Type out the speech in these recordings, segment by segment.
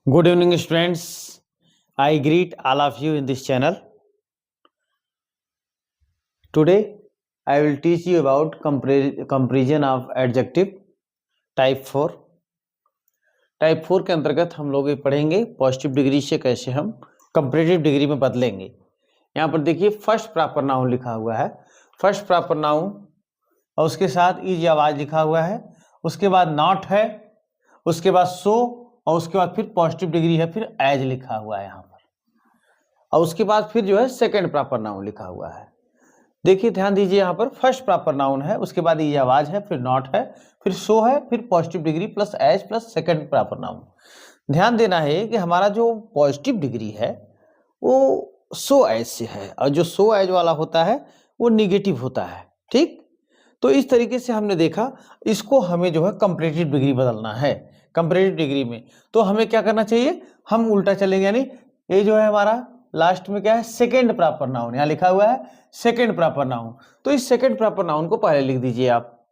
Good evening, students. I greet all of you in this channel. Today, I will teach you about comparison of adjective type 4. Type 4 के अंतर्गत हम लोग ये पढ़ेंगे positive degree से कैसे हम कंपैरेटिव डिग्री में बदलेंगे। यहाँ पर देखिए फर्स्ट प्रॉपर नाउन लिखा हुआ है, फर्स्ट प्रॉपर नाउन और उसके साथ इज आवाज लिखा हुआ है, उसके बाद नॉट है, उसके बाद सो और उसके बाद फिर पॉजिटिव डिग्री है, फिर एज लिखा हुआ है यहाँ पर, और उसके बाद फिर जो है सेकंड प्रॉपर नाउन लिखा हुआ है। देखिए ध्यान दीजिए, यहाँ पर फर्स्ट प्रॉपर नाउन है, उसके बाद ये आवाज है, फिर नॉट है, फिर सो है, फिर positive degree plus as plus second proper noun. ध्यान देना है कि हमारा जो पॉजिटिव डिग्री है वो सो एज से है और जो सो एज वाला होता है वो निगेटिव होता है। ठीक, तो इस तरीके से हमने देखा, इसको हमें जो है कंपैरेटिव डिग्री बदलना है। कंपैरेटिव डिग्री में तो हमें क्या करना चाहिए, हम उल्टा चलेंगे, यानी ये जो है हमारा लास्ट में क्या है, सेकंड प्रॉपर नाउन, यहाँ लिखा हुआ है सेकंड प्रॉपर नाउन, तो इस सेकंड प्रॉपर नाउन को पहले लिख दीजिए आप,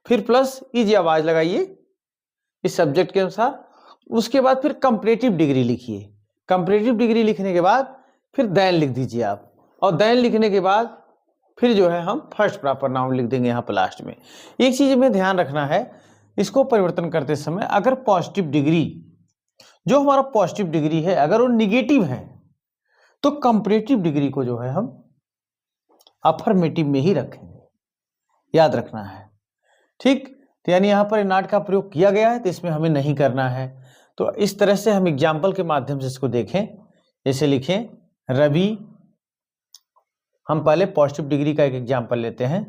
फिर प्लस इज आवाज लगाइए इस सब्जेक्ट के अनुसार, उसके बाद फिर कंपैरेटिव डिग्री लिखिए। कंपैरेटिव डिग्री लिखने के बाद फिर देन लिख दीजिए आप, और देन लिखने के बाद फिर जो है हम फर्स्ट प्रॉपर नाउन लिख देंगे यहाँ पर लास्ट में। एक चीज में ध्यान रखना है, इसको परिवर्तन करते समय अगर पॉजिटिव डिग्री, जो हमारा पॉजिटिव डिग्री है अगर वो निगेटिव है तो कंपैरेटिव डिग्री को जो है हम अफर्मेटिव में ही रखेंगे, याद रखना है। ठीक, तो यानी यहाँ पर नॉट का प्रयोग किया गया है तो इसमें हमें नहीं करना है। तो इस तरह से हम एग्जाम्पल के माध्यम से इसको देखें। जैसे लिखें रवि, हम पहले पॉजिटिव डिग्री का एक एग्जाम्पल लेते हैं,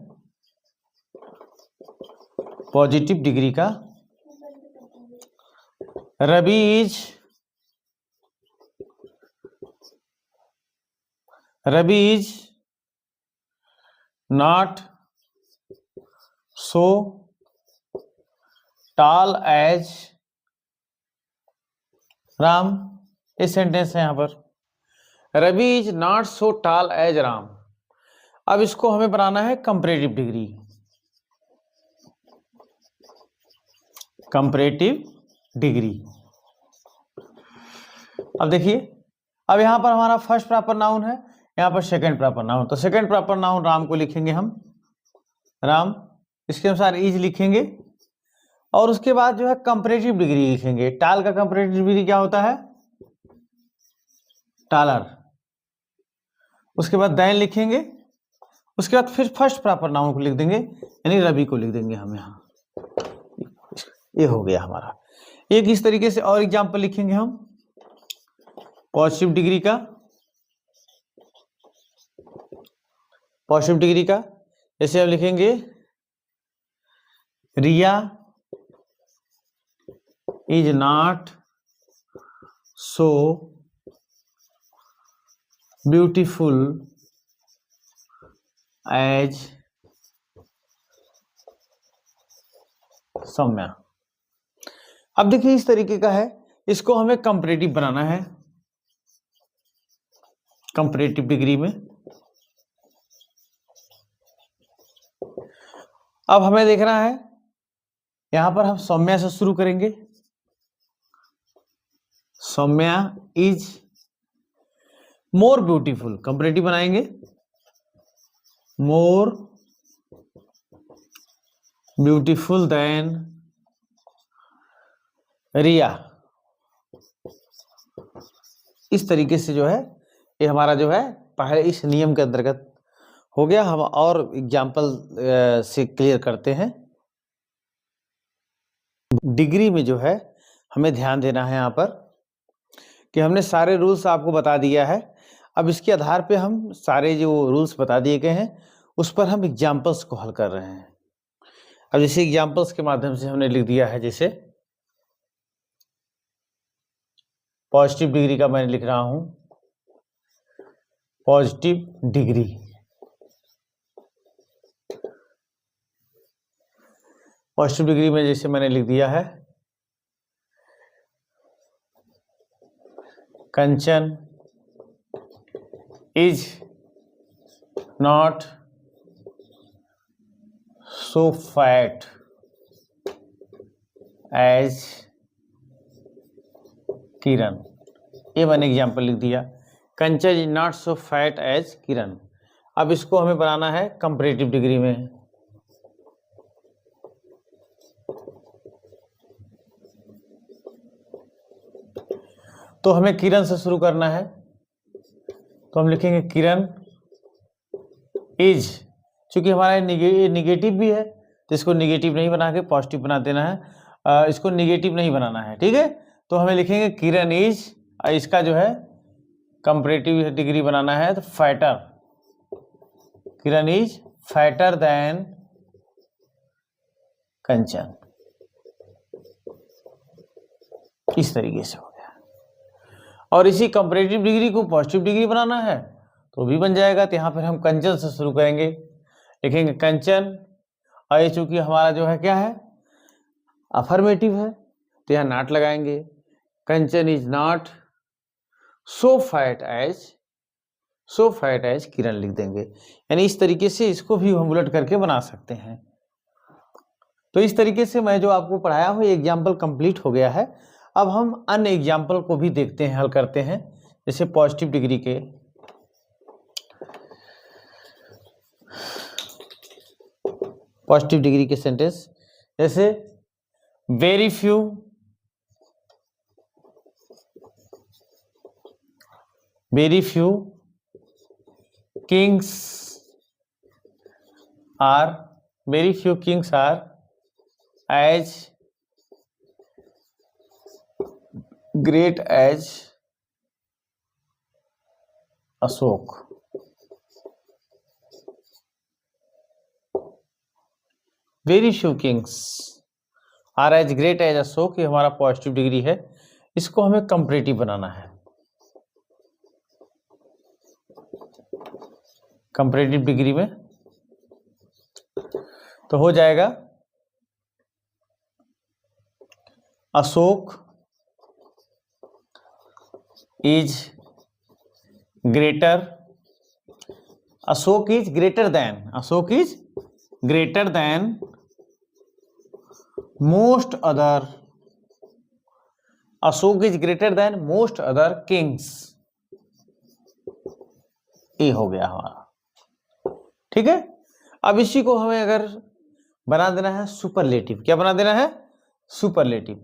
पॉजिटिव डिग्री का। Ravi is not so tall as Ram. ये सेंटेंस है यहाँ पर, Ravi is not so tall as Ram. अब इसको हमें बनाना है कंपैरेटिव डिग्री, कंपैरेटिव डिग्री। अब देखिए, अब यहां पर हमारा फर्स्ट प्रॉपर नाउन है, यहां पर सेकंड प्रॉपर नाउन, तो सेकंड प्रॉपर नाउन राम को लिखेंगे हम, राम, इसके अनुसार इज लिखेंगे, और उसके बाद जो है कंपैरेटिव डिग्री लिखेंगे। टाल का कंपैरेटिव डिग्री क्या होता है, टालर। उसके बाद दैन लिखेंगे, उसके बाद फिर फर्स्ट प्रॉपर नाउन को लिख देंगे, यानी रवि को लिख देंगे हम यहाँ। ये हो गया हमारा। एक इस तरीके से और एग्जाम्पल लिखेंगे हम पॉजिटिव डिग्री का, पॉजिटिव डिग्री का। जैसे हम लिखेंगे Riya is not so beautiful as Saumya. अब देखिए इस तरीके का है, इसको हमें कंपैरेटिव बनाना है, कंपैरेटिव डिग्री में। अब हमें देखना है, यहां पर हम सौम्या से शुरू करेंगे, Saumya is more beautiful, comparative बनाएंगे, मोर ब्यूटीफुल देन रिया। इस तरीके से जो है ये हमारा जो है पहले इस नियम के अंतर्गत हो गया। हम और एग्जाम्पल से क्लियर करते हैं। डिग्री में जो है हमें ध्यान देना है यहाँ पर कि हमने सारे रूल्स आपको बता दिया है। अब इसके आधार पे हम सारे जो रूल्स बता दिए गए हैं उस पर हम एग्जाम्पल्स को हल कर रहे हैं। अब जैसे एग्जाम्पल्स के माध्यम से हमने लिख दिया है, जैसे पॉजिटिव डिग्री का मैंने लिख रहा हूं, पॉजिटिव डिग्री। पॉजिटिव डिग्री में जैसे मैंने लिख दिया है Kanchan is not so fat as Kiran, ये मैंने एग्जाम्पल लिख दिया। Kanchan is not so fat as Kiran. अब इसको हमें बनाना है कंपैरेटिव डिग्री में। तो हमें किरण से शुरू करना है, तो हम लिखेंगे किरण इज, चूंकि हमारा निगेटिव भी है तो इसको निगेटिव नहीं बना के पॉजिटिव बना देना है, इसको निगेटिव नहीं बनाना है, ठीक है। तो हमें लिखेंगे किरण इज, इसका जो है कंपैरेटिव डिग्री बनाना है तो fatter, Kiran is fatter than Kanchan, इस तरीके से हो गया। और इसी कंपैरेटिव डिग्री को पॉजिटिव डिग्री बनाना है तो भी बन जाएगा। तो यहाँ पर हम कंचन से शुरू करेंगे, लिखेंगे कंचन, और ये चूंकि हमारा जो है क्या है अफर्मेटिव है तो यहाँ नॉट लगाएंगे। Kanchan is not so fat as Kiran लिख देंगे। यानी इस तरीके से इसको भी हम उलट करके बना सकते हैं। तो इस तरीके से मैं जो आपको पढ़ाया हूँ एग्जाम्पल कंप्लीट हो गया है। अब हम अन्य एग्जाम्पल को भी देखते हैं, हल करते हैं। जैसे पॉजिटिव डिग्री के, पॉजिटिव डिग्री के सेंटेंस, जैसे very few kings are as great as Ashok. Very few kings are as great as Ashok, ये हमारा पॉजिटिव डिग्री है। इसको हमें कंपैरेटिव बनाना है। कंपैरेटिव डिग्री में तो हो जाएगा Ashok is greater than most other, Ashok is greater than most other Kings, ये हो गया हमारा, ठीक है। अब इसी को हमें अगर बना देना है सुपरलेटिव, क्या बना देना है सुपरलेटिव,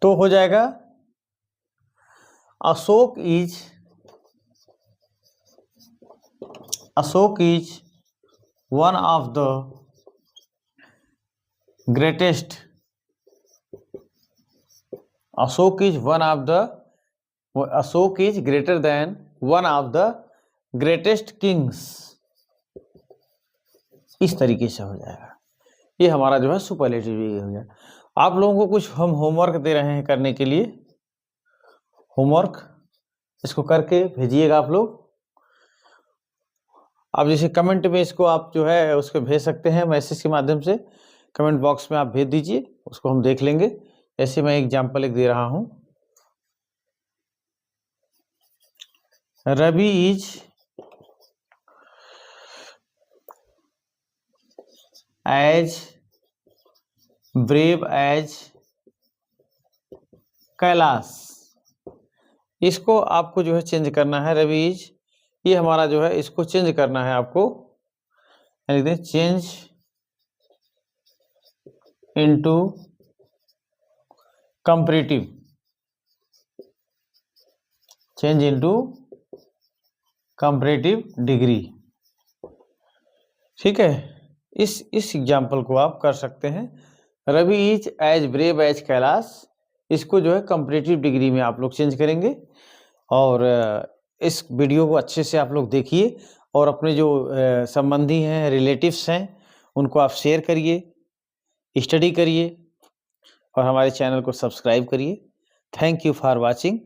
तो हो जाएगा Ashok is one of the greatest, Ashok is greater than one of the greatest Kings, इस तरीके से हो जाएगा। ये हमारा जो है सुपरलेटिव हो गया। आप लोगों को कुछ हम होमवर्क दे रहे हैं करने के लिए, होमवर्क इसको करके भेजिएगा आप लोग। आप जैसे कमेंट में इसको आप जो है उसको भेज सकते हैं, मैसेज के माध्यम से कमेंट बॉक्स में आप भेज दीजिए, उसको हम देख लेंगे। ऐसे मैं एग्जाम्पल एक दे रहा हूं, Ravi is as brave as Kailash, इसको आपको जो है चेंज करना है। रवि इज, ये हमारा जो है इसको चेंज करना है आपको, लिख दें change into comparative, change into comparative degree, ठीक है। इस एग्जाम्पल को आप कर सकते हैं। Ravi is as brave as Kailash, इसको जो है कंपैरेटिव डिग्री में आप लोग चेंज करेंगे। और इस वीडियो को अच्छे से आप लोग देखिए और अपने जो संबंधी हैं, रिलेटिव्स हैं, उनको आप शेयर करिए, स्टडी करिए और हमारे चैनल को सब्सक्राइब करिए। Thank you for watching.